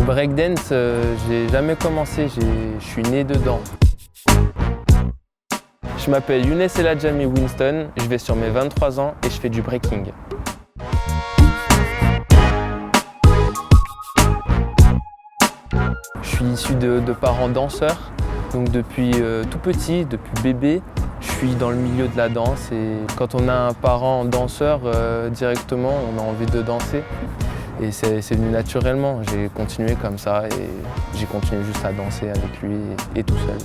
Le breakdance, j'ai jamais commencé, je suis né dedans. Je m'appelle Younes Eladjami Winston, je vais sur mes 23 ans et je fais du breaking. Je suis issu de parents danseurs, donc depuis tout petit, depuis bébé, je suis dans le milieu de la danse et quand on a un parent danseur, directement on a envie de danser. Et c'est venu naturellement, j'ai continué comme ça et j'ai continué juste à danser avec lui et tout seul.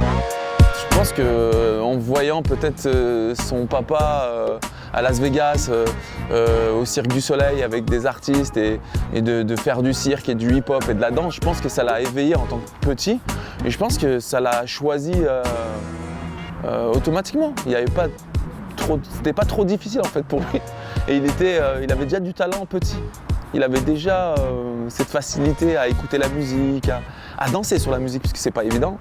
Je pense qu'en voyant peut-être son papa à Las Vegas, au Cirque du Soleil avec des artistes et de faire du cirque et du hip-hop et de la danse, je pense que ça l'a éveillé en tant que petit et je pense que ça l'a choisi automatiquement. C'était pas trop difficile en fait pour lui. Et il avait déjà du talent petit. Il avait déjà cette facilité à écouter la musique, à danser sur la musique, puisque c'est pas évident.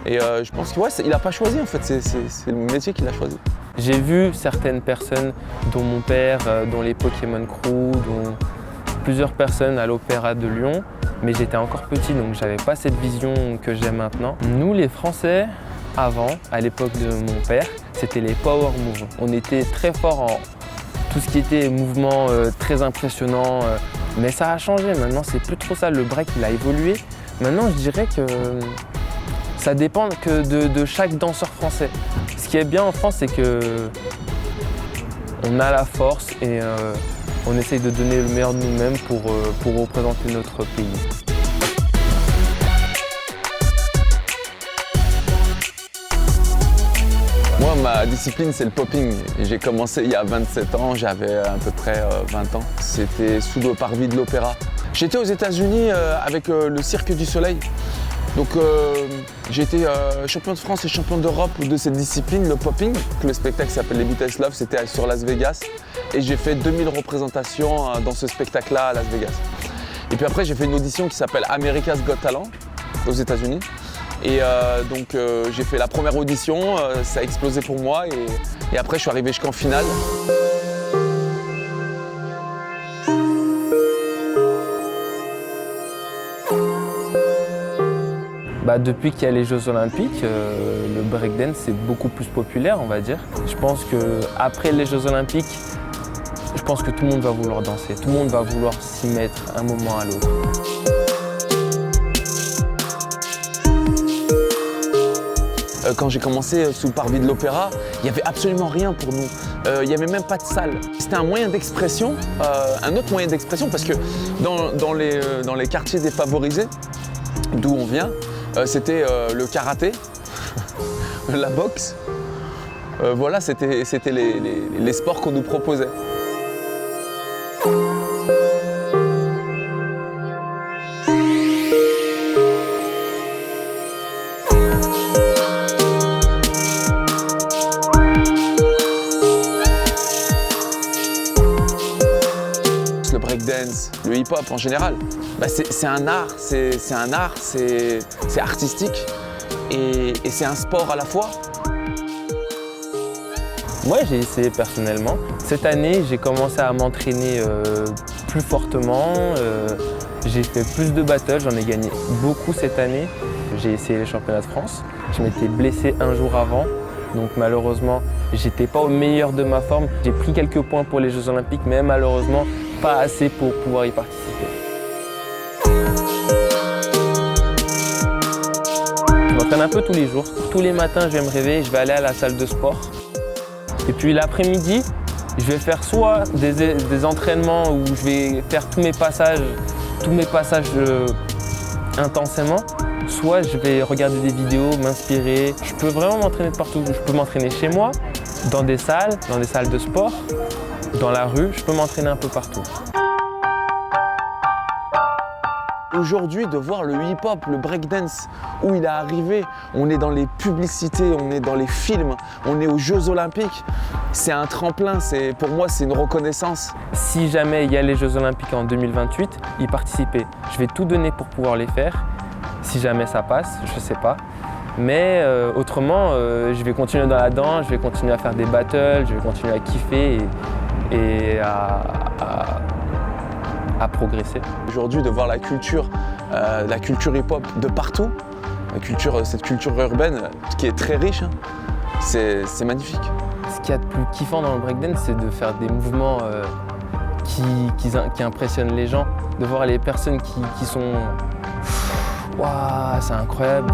Et je pense que ouais, il n'a pas choisi en fait, c'est le métier qu'il a choisi. J'ai vu certaines personnes, dont mon père, dont les Pokémon Crew, dont plusieurs personnes à l'Opéra de Lyon, mais j'étais encore petit donc j'avais pas cette vision que j'ai maintenant. Nous les Français, avant, à l'époque de mon père, c'était les power moves. On était très forts en tout ce qui était mouvement très impressionnant, mais ça a changé. Maintenant, c'est plus trop ça. Le break, il a évolué. Maintenant, je dirais que ça dépend que de chaque danseur français. Ce qui est bien en France, c'est que on a la force et on essaye de donner le meilleur de nous-mêmes pour représenter notre pays. Moi, ma discipline, c'est le popping. J'ai commencé il y a 27 ans, j'avais à peu près 20 ans. C'était sous le parvis de l'Opéra. J'étais aux États-Unis avec le Cirque du Soleil. Donc j'ai été champion de France et champion d'Europe de cette discipline, le popping. Le spectacle s'appelle Les Beatles Love, c'était sur Las Vegas. Et j'ai fait 2000 représentations dans ce spectacle-là à Las Vegas. Et puis après, j'ai fait une audition qui s'appelle America's Got Talent aux États-Unis. Et donc j'ai fait la première audition, ça a explosé pour moi et après je suis arrivé jusqu'en finale. Depuis qu'il y a les Jeux Olympiques, le breakdance c'est beaucoup plus populaire, on va dire. Je pense qu'après les Jeux Olympiques, je pense que tout le monde va vouloir danser, tout le monde va vouloir s'y mettre un moment à l'autre. Quand j'ai commencé sous le parvis de l'Opéra, il n'y avait absolument rien pour nous. Il n'y avait même pas de salle. C'était un moyen d'expression, un autre moyen d'expression, parce que dans les quartiers défavorisés, d'où on vient, c'était le karaté, la boxe. Voilà, c'était les sports qu'on nous proposait. Breakdance, le hip-hop en général, c'est un art, c'est artistique et c'est un sport à la fois. Moi j'ai essayé personnellement. Cette année j'ai commencé à m'entraîner plus fortement, j'ai fait plus de battles, j'en ai gagné beaucoup cette année. J'ai essayé les championnats de France, je m'étais blessé un jour avant. Donc malheureusement, j'étais pas au meilleur de ma forme. J'ai pris quelques points pour les Jeux Olympiques, mais malheureusement, pas assez pour pouvoir y participer. Je m'entraîne un peu tous les jours. Tous les matins, je vais me réveiller, je vais aller à la salle de sport. Et puis l'après-midi, je vais faire soit des entraînements où je vais faire tous mes passages intensément, soit je vais regarder des vidéos, m'inspirer. Je peux vraiment m'entraîner de partout. Je peux m'entraîner chez moi, dans des salles de sport, dans la rue. Je peux m'entraîner un peu partout. Aujourd'hui, de voir le hip-hop, le breakdance, où il est arrivé, on est dans les publicités, on est dans les films, on est aux Jeux Olympiques. C'est un tremplin, pour moi, c'est une reconnaissance. Si jamais il y a les Jeux Olympiques en 2028, y participer. Je vais tout donner pour pouvoir les faire. Si jamais ça passe, je ne sais pas. Mais autrement, je vais continuer dans la danse, je vais continuer à faire des battles, je vais continuer à kiffer et à à progresser. Aujourd'hui, de voir la culture hip-hop de partout, cette culture urbaine qui est très riche, hein, c'est magnifique. Ce qu'il y a de plus kiffant dans le breakdance, c'est de faire des mouvements qui impressionnent les gens, de voir les personnes qui sont « Waouh, c'est incroyable !»